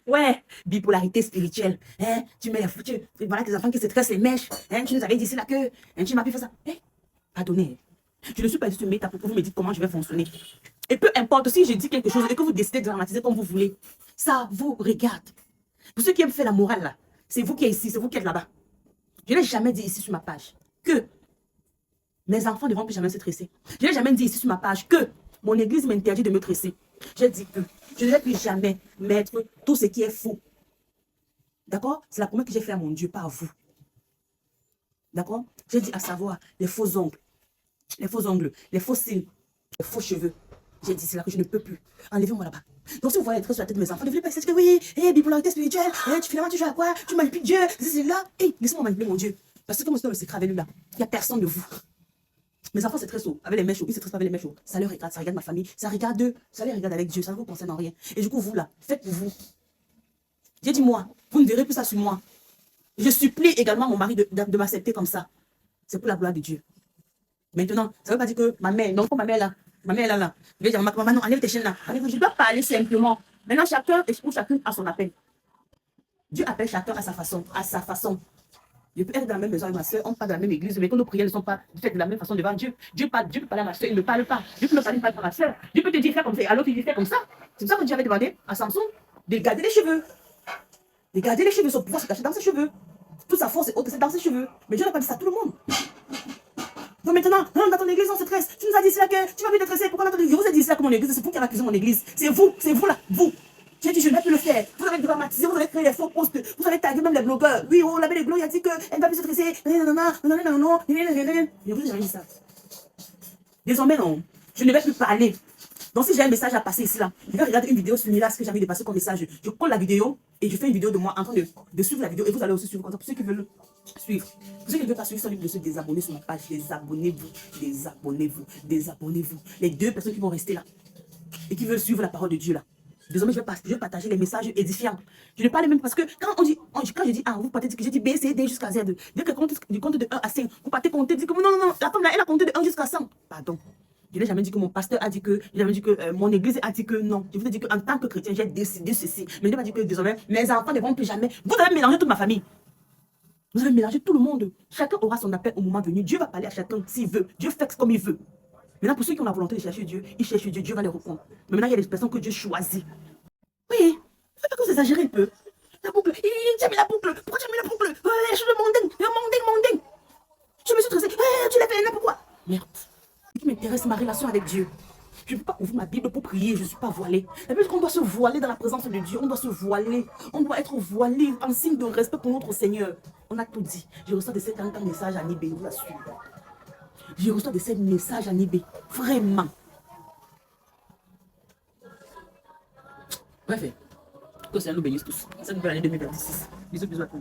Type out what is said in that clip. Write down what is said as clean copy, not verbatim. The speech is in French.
Ouais, bipolarité spirituelle. Hein? Tu mets voilà tes enfants qui se tressent les mèches. Hein? Tu nous avais dit c'est là que tu m'as pu faire ça. Hein? Pardonnez. Je ne suis pas juste une méta pour que vous me dites comment je vais fonctionner. Et peu importe si je dis quelque chose et que vous décidez de dramatiser comme vous voulez, ça vous regarde. Pour ceux qui aiment faire la morale là, c'est vous qui êtes ici, c'est vous qui êtes là-bas. Je n'ai jamais dit ici sur ma page que mes enfants ne vont plus jamais se tresser. Je n'ai jamais dit ici sur ma page que mon église m'interdit de me tresser. J'ai dit que je ne vais plus jamais mettre tout ce qui est faux. D'accord? C'est la promesse que j'ai faite à mon Dieu, pas à vous. D'accord? J'ai dit à savoir les faux ongles, les faux cils, les faux cheveux. J'ai dit, c'est là que je ne peux plus. Enlevez-moi là-bas. Donc, si vous voyez être sur la tête de mes enfants, ne venez pas essayer de dire que oui, bipolarité spirituelle, finalement, tu joues à quoi? Tu manipules Dieu, c'est là. Laissez-moi manipuler mon Dieu. Parce que moi, c'est dans le secret avec lui là. Il n'y a personne de vous. Mes enfants, c'est très chaud. Avec les mèches chauds, ils se tressent pas avec les mèches chauds. Ça leur regarde, ça regarde ma famille, ça regarde eux, ça les regarde avec Dieu, ça ne vous concerne en rien. Et du coup, vous là, faites pour vous. J'ai dit, moi, vous ne verrez plus ça sur moi. Je supplie également mon mari de m'accepter comme ça. C'est pour la gloire de Dieu. Maintenant, ça ne veut pas dire que ma mère, non, ma mère là, je vais dire, maman, non, enlève tes chaînes là. Je dois parler simplement. Maintenant, chacun ou chacune a son appel. Dieu appelle chacun à sa façon, à sa façon. Je peux être dans la même maison avec ma soeur, on parle de la même église, mais que nos prières ne sont pas faites de la même façon devant Dieu. Dieu peut parler à ma soeur, il ne parle pas. Dieu peut me parler à ma soeur. Dieu peut te dire faire comme ça, alors tu dis faire comme ça. C'est pour ça que Dieu avait demandé à Samson de garder les cheveux. De garder les cheveux, son pouvoir se cacher dans ses cheveux. Toute sa force est haute, c'est dans ses cheveux. Mais Dieu n'a pas dit ça à tout le monde. Donc maintenant, dans ton église, on se tresse. Tu nous as dit cela que tu vas venir te tresser. Pourquoi dans ton église? Je vous ai dit cela que mon église, c'est vous qui avez accusé mon église. C'est vous là, vous. J'ai dit, je ne vais plus le faire. Vous avez dramatisé, vous avez créé des faux posts, vous avez tagué même les blogueurs. Oui, oh, la belle Glo, il a dit qu'elle ne va plus se tresser. Non. Je vous ai jamais dit ça. Désormais, non. Je ne vais plus parler. Donc, si j'ai un message à passer ici, là, je vais regarder une vidéo similaire à ce que j'ai envie de passer comme message. Je colle la vidéo et je fais une vidéo de moi en train de suivre la vidéo. Et vous allez aussi suivre comme ça. Pour ceux qui veulent suivre. Pour ceux qui ne veulent pas suivre, sont libres de se désabonner sur ma page. Désabonnez-vous. Les deux personnes qui vont rester là et qui veulent suivre la parole de Dieu là. Désormais, je vais partager les messages édifiants. Je ne parle même parce que quand je dis A, vous partez que j'ai dit B, C, D jusqu'à Z. Dès que du compte de 1 à 5, vous partez compter, dites que non, la femme là, elle a compté de 1 jusqu'à 100. Pardon. Je n'ai jamais dit que mon pasteur a dit que, je n'ai jamais dit que mon église a dit que non. Je vous ai dit qu'en tant que chrétien, j'ai décidé ceci. Mais je n'ai pas dit que désormais, mes enfants ne vont plus jamais. Vous avez mélangé toute ma famille. Vous avez mélangé tout le monde. Chacun aura son appel au moment venu. Dieu va parler à chacun s'il veut. Dieu fait comme il veut. Maintenant, pour ceux qui ont la volonté de chercher Dieu, ils cherchent Dieu, Dieu va les répondre. Mais maintenant, il y a des personnes que Dieu choisit. Oui, il faut pas que vous exagérez un peu. La boucle, tu as mis la boucle. Pourquoi tu as mis la boucle? Je suis mondaine. Je me suis stressée. Tu l'as fait là, pourquoi? Merde. Ce qui m'intéresse, c'est ma relation avec Dieu. Je ne peux pas ouvrir ma Bible pour prier, je ne suis pas voilée. La Bible dit qu'on doit se voiler dans la présence de Dieu, on doit se voiler, on doit être voilé en signe de respect pour notre Seigneur. On a tout dit. Je reçois de ces messages à Nibé, je vous assure. Je reçois de ces messages à Nibé, vraiment. Bref, que ça nous bénisse tous. Ça nous fait l'année 2026. Bisous à tous.